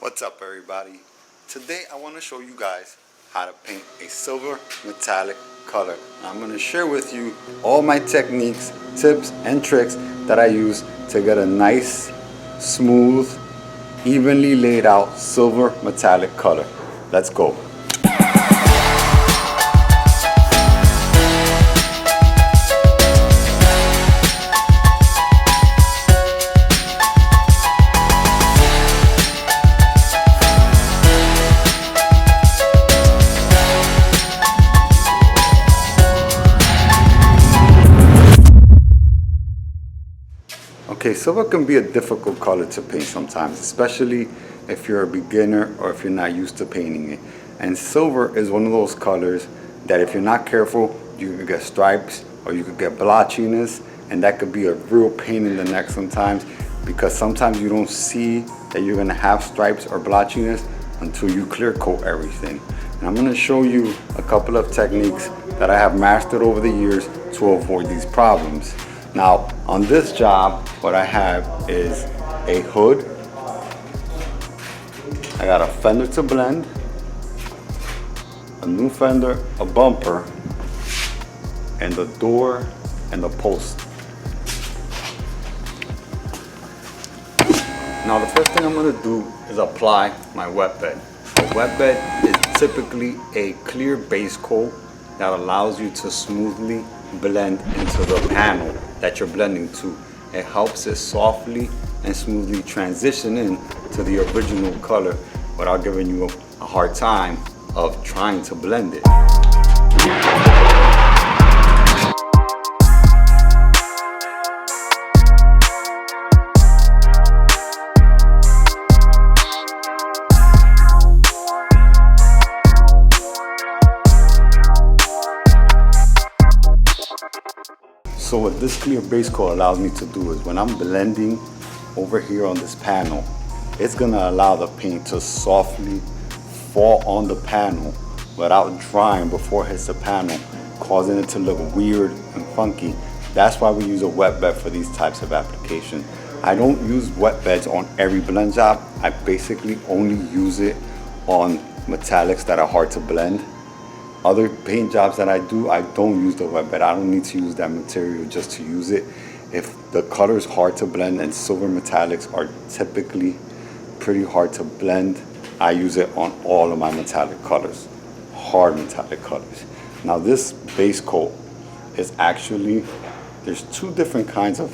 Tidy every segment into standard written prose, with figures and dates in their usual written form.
What's up, everybody? Today I want to show you guys how to paint a silver metallic color. I'm going to share with you all my techniques, tips, and tricks that I use to get a nice, smooth, evenly laid out silver metallic color. Let's go. Okay, silver can be a difficult color to paint sometimes, especially if you're a beginner or if you're not used to painting it. And silver is one of those colors that if you're not careful, you could get stripes or you could get blotchiness, and that could be a real pain in the neck sometimes, because sometimes you don't see that you're gonna have stripes or blotchiness until you clear coat everything. And I'm gonna show you a couple of techniques that I have mastered over the years to avoid these problems. Now, on this job, what I have is a hood. I got a fender to blend, a new fender, a bumper, and the door and the post. Now, the first thing I'm gonna do is apply my wet bed. A wet bed is typically a clear base coat that allows you to smoothly blend into the panel that you're blending to. It helps it softly and smoothly transition in to the original color without giving you a hard time of trying to blend it. So what this clear base coat allows me to do is when I'm blending over here on this panel, it's gonna allow the paint to softly fall on the panel without drying before it hits the panel, causing it to look weird and funky. That's why we use a wet bed for these types of applications. I don't use wet beds on every blend job. I basically only use it on metallics that are hard to blend. Other paint jobs that I do, I don't use the wet bed. I don't need to use that material just to use it. If the color is hard to blend, and silver metallics are typically pretty hard to blend, I use it on all of my metallic colors, hard metallic colors. Now this base coat is actually, there's two different kinds of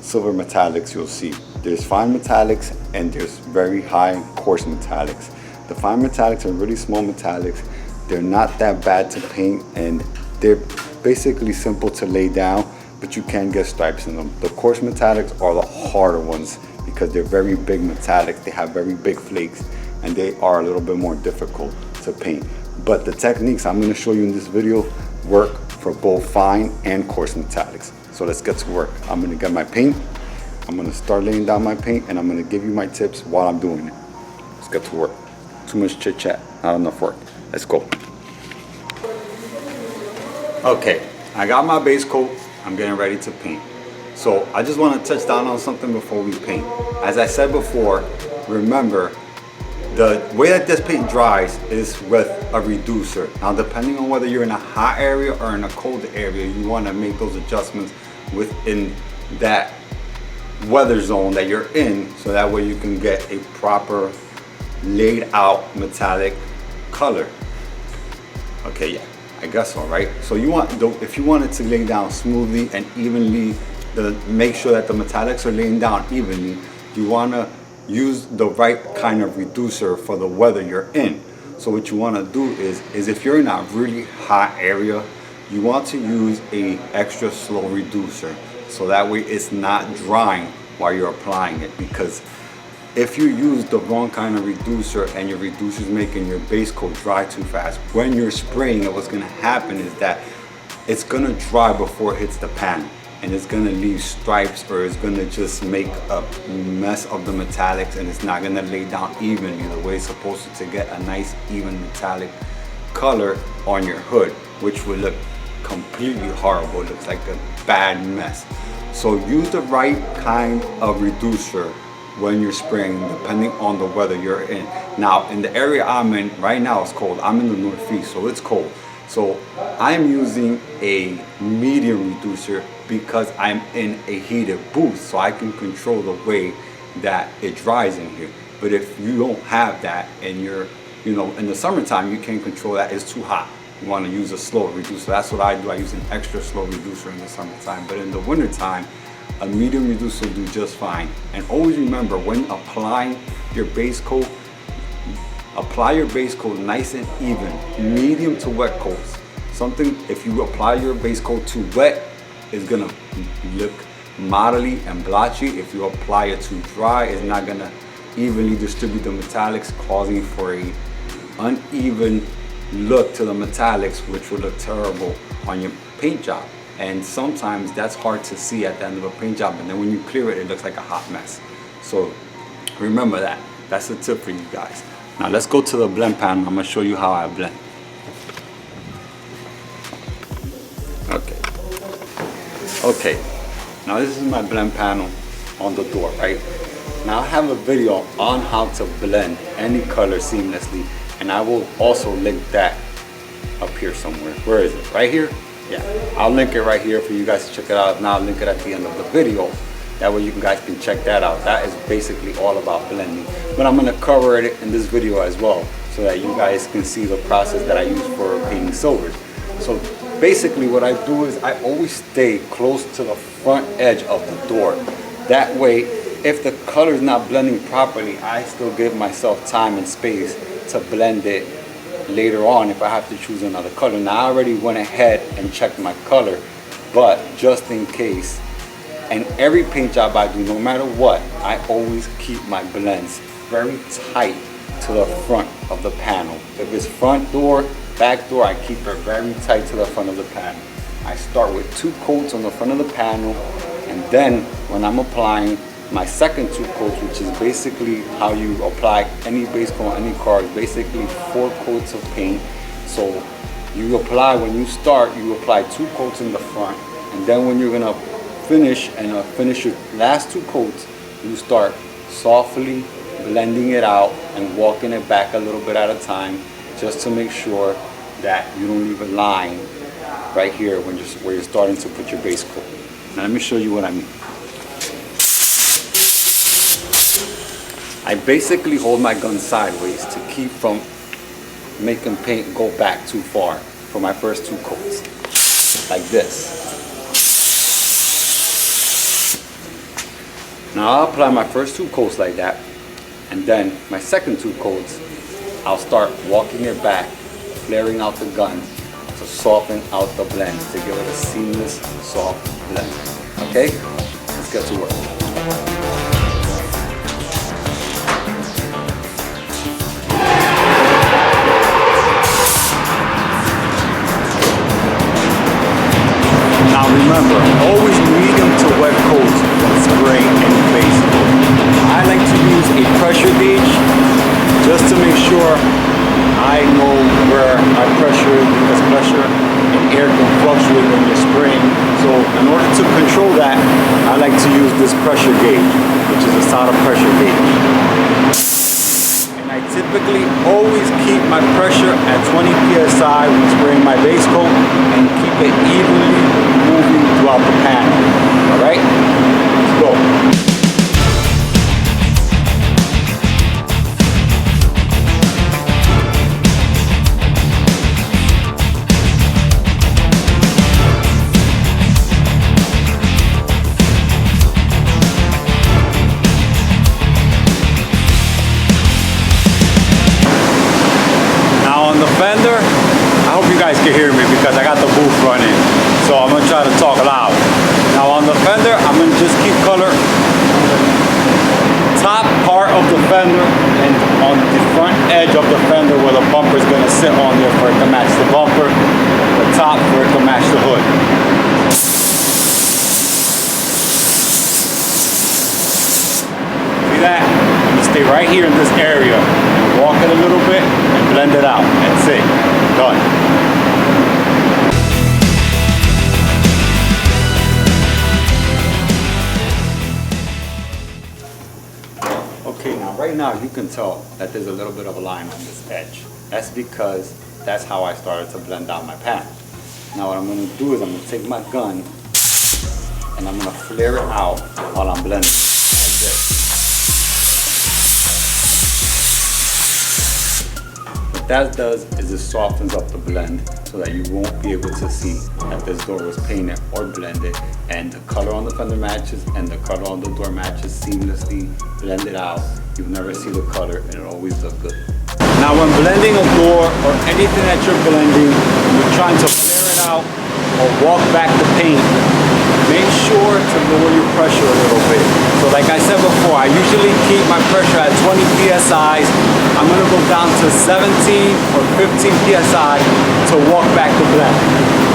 silver metallics you'll see. There's fine metallics and there's very high coarse metallics. The fine metallics are really small metallics. They're not that bad to paint and they're basically simple to lay down, but you can get stripes in them. The coarse metallics are the harder ones because they're very big metallics. They have very big flakes and they are a little bit more difficult to paint. But the techniques I'm going to show you in this video work for both fine and coarse metallics. So let's get to work. I'm going to get my paint. I'm going to start laying down my paint and I'm going to give you my tips while I'm doing it. Let's get to work. Too much chit chat, not enough work. Let's go. Okay, I got my base coat. I'm getting ready to paint. So I just want to touch down on something before we paint. As I said before, remember, the way that this paint dries is with a reducer. Now, depending on whether you're in a hot area or in a cold area, you want to make those adjustments within that weather zone that you're in, so that way you can get a proper laid out metallic color. Okay, yeah, I guess so, right? So you want, if you want it to lay down smoothly and evenly, make sure that the metallics are laying down evenly, you want to use the right kind of reducer for the weather you're in. So what you want to do is if you're in a really hot area, you want to use a extra slow reducer, so that way it's not drying while you're applying it. Because if you use the wrong kind of reducer and your reducer is making your base coat dry too fast, when you're spraying it, what's going to happen is that it's going to dry before it hits the panel, and it's going to leave stripes, or it's going to just make a mess of the metallics, and it's not going to lay down evenly the way it's supposed to get a nice even metallic color on your hood, which would look completely horrible. It looks like a bad mess. So use the right kind of reducer when you're spraying, depending on the weather you're in. Now, in the area I'm in right now, it's cold. I'm in the Northeast, so it's cold. So I'm using a medium reducer because I'm in a heated booth, so I can control the way that it dries in here. But if you don't have that and you're, in the summertime, you can't control that. It's too hot. You want to use a slow reducer. That's what I do. I use an extra slow reducer in the summertime. But in the wintertime, a medium reducer will do just fine. And always remember, when applying your base coat, apply your base coat nice and even, medium to wet coats. If you apply your base coat too wet, it's gonna look modelly and blotchy. If you apply it too dry, it's not gonna evenly distribute the metallics, causing for a uneven look to the metallics, which will look terrible on your paint job. And sometimes that's hard to see at the end of a paint job, and then when you clear it, it looks like a hot mess. So remember that. That's a tip for you guys. Now let's go to the blend panel. I'm gonna show you how I blend. Okay, now this is my blend panel on the door, right? Now I have a video on how to blend any color seamlessly, and I will also link that up here somewhere. Where is it? Right here? Yeah, I'll link it right here for you guys to check it out. Now I'll link it at the end of the video. That way you guys can check that out. That is basically all about blending. But I'm gonna cover it in this video as well, so that you guys can see the process that I use for painting silvers. So basically what I do is I always stay close to the front edge of the door. That way, if the color is not blending properly, I still give myself time and space to blend it later on if I have to choose another color. Now I already went ahead and checked my color, but just in case, and every paint job I do, no matter what, I always keep my blends very tight to the front of the panel. If it's front door, back door, I keep it very tight to the front of the panel. I start with 2 coats on the front of the panel, and then when I'm applying my second 2 coats, which is basically how you apply any base coat on any car, is basically 4 coats of paint. So you apply, when you start, you apply 2 coats in the front, and then when you're gonna finish your last 2 coats, you start softly blending it out and walking it back a little bit at a time, just to make sure that you don't leave a line right here where you're starting to put your base coat. Now let me show you what I mean. I basically hold my gun sideways to keep from making paint go back too far for my first 2 coats, like this. Now I'll apply my first 2 coats like that, and then my second 2 coats, I'll start walking it back, flaring out the gun to soften out the blend, to give it a seamless, soft blend. Okay? Let's get to work. Now remember, always medium to wet coats when spraying any base coat. I like to use a pressure gauge just to make sure I know where my pressure is, because pressure and air can fluctuate when you're spraying. So in order to control that, I like to use this pressure gauge, which is a Use-Sata pressure gauge. And I typically always keep my pressure at 20 psi when spraying my base coat, and keep it evenly moving throughout the panel. Alright? Let's go. Fender, I hope you guys can hear me because I got the booth running, so I'm gonna try to talk loud. Now on the fender, I'm gonna just keep color top part of the fender and on the front edge of the fender where the bumper is gonna sit on there for it to match the bumper, the top for it to match the hood. See that? I'm gonna stay right here in this area and walk it a little bit and blend it out. That's it. Done. right now you can tell that there's a little bit of a line on this edge. That's because that's how I started to blend down my panel. Now what I'm going to do is I'm going to take my gun and I'm going to flare it out while I'm blending like this. What that does is it softens up the blend so that you won't be able to see that this door was painted or blended, and the color on the fender matches and the color on the door matches seamlessly blended out. You never see the color and it always looks good. Now when blending a door or anything that you're blending, you're trying to flare it out or walk back the paint, make sure to lower your pressure a little bit. So like I said before, I usually keep my pressure at 20 psi. I'm going to go down to 17 or 15 psi to walk back the blend.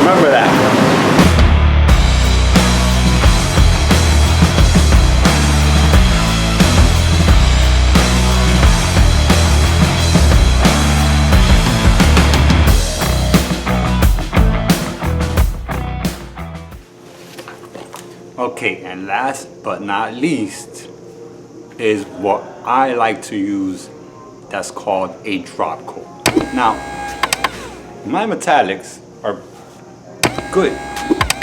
Remember that. Okay, and last but not least is what I like to use, that's called a drop coat. Now, my metallics are good.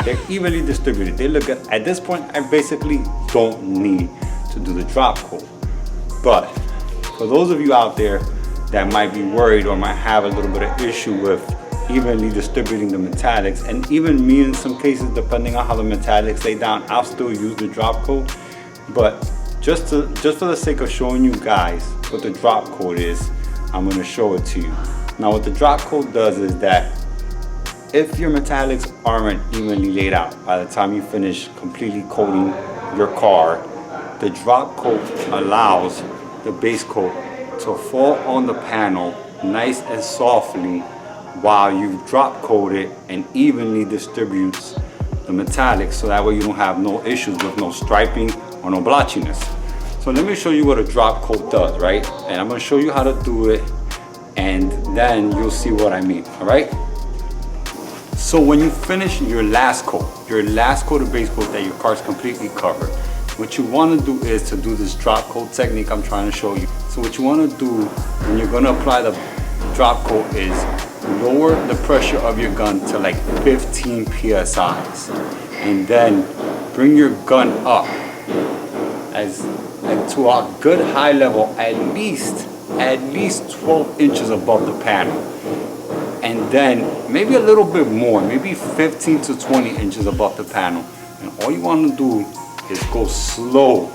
They're evenly distributed. They look good. At this point, I basically don't need to do the drop coat. But for those of you out there that might be worried or might have a little bit of issue with evenly distributing the metallics, and even me in some cases, depending on how the metallics lay down, I'll still use the drop coat. But just for the sake of showing you guys what the drop coat is, I'm going to show it to you. Now what the drop coat does is that if your metallics aren't evenly laid out by the time you finish completely coating your car, the drop coat allows the base coat to fall on the panel nice and softly while you drop coat it, and evenly distributes the metallics, so that way you don't have no issues with no striping or no blotchiness. So let me show you what a drop coat does, right? And I'm going to show you how to do it, and then you'll see what I mean, all right? So when you finish your last coat of base coat that your car's completely covered, what you want to do is to do this drop coat technique I'm trying to show you. So what you want to do when you're going to apply the drop coat is lower the pressure of your gun to like 15 psi, and then bring your gun up to a good high level, at least 12 inches above the panel, and then maybe a little bit more, maybe 15 to 20 inches above the panel. And all you want to do is go slow,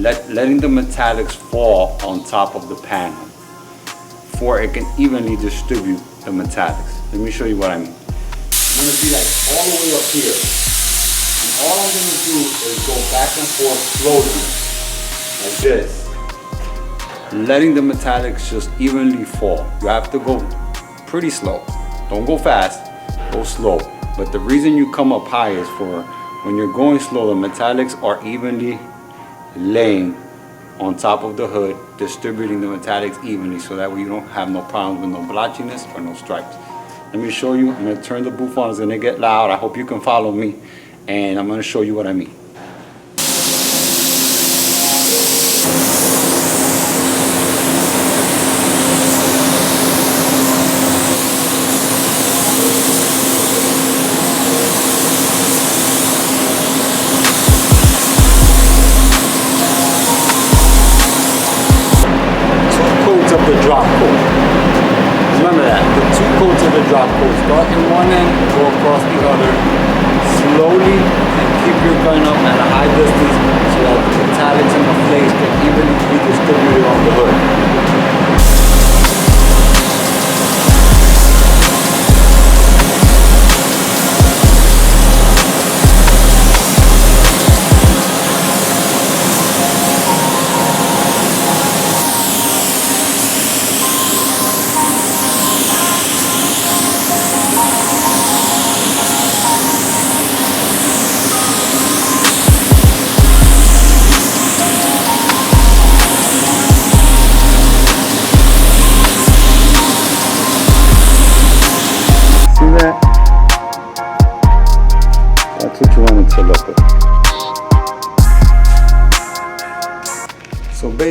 letting the metallics fall on top of the panel, before it can evenly distribute the metallics. Let me show you what I mean. I'm going to be like all the way up here, and all I'm going to do is go back and forth slowly, like this, letting the metallics just evenly fall. You have to go pretty slow. Don't go fast, go slow. But the reason you come up high is for when you're going slow, the metallics are evenly laying on top of the hood, distributing the metallics evenly, so that way you don't have no problems with no blotchiness or no stripes. Let me show you. I'm going to turn the booth on. It's going to get loud. I hope you can follow me, and I'm going to show you what I mean. Of the drop coat. Remember that, the 2 coats of the drop coat. Start in one end, go across the other, slowly, and keep your gun up at a high distance so that the metallics and the flakes can evenly be distributed on the hood.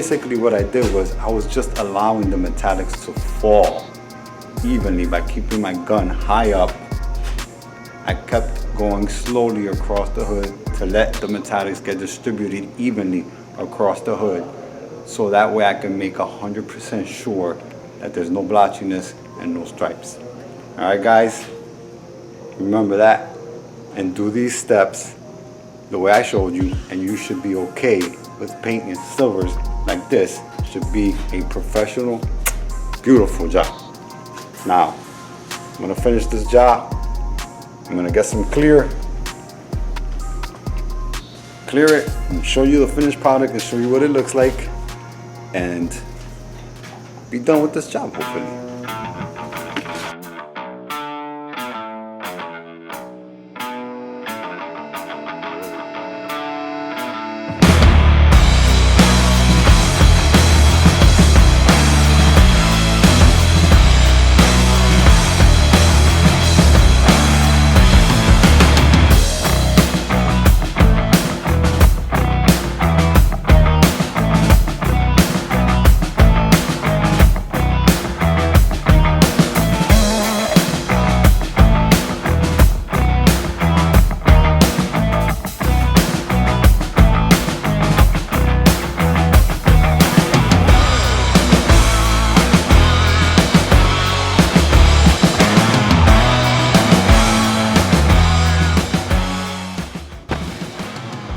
basically what I did was I was just allowing the metallics to fall evenly by keeping my gun high up. I kept going slowly across the hood to let the metallics get distributed evenly across the hood, so that way I can make 100% sure that there's no blotchiness and no stripes. Alright guys, remember that and do these steps the way I showed you, and you should be okay with painting silvers like this. Should be a professional, beautiful job. Now, I'm gonna finish this job. I'm gonna get some clear it and show you the finished product and show you what it looks like, and be done with this job hopefully.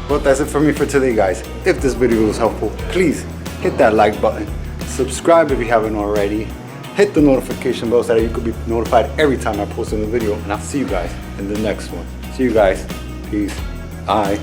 Well, that's it for me for today, guys. If this video was helpful, please hit that like button, subscribe if you haven't already, hit the notification bell so that you could be notified every time I post a new video, and I'll see you guys in the next one. See you guys. Peace. Bye.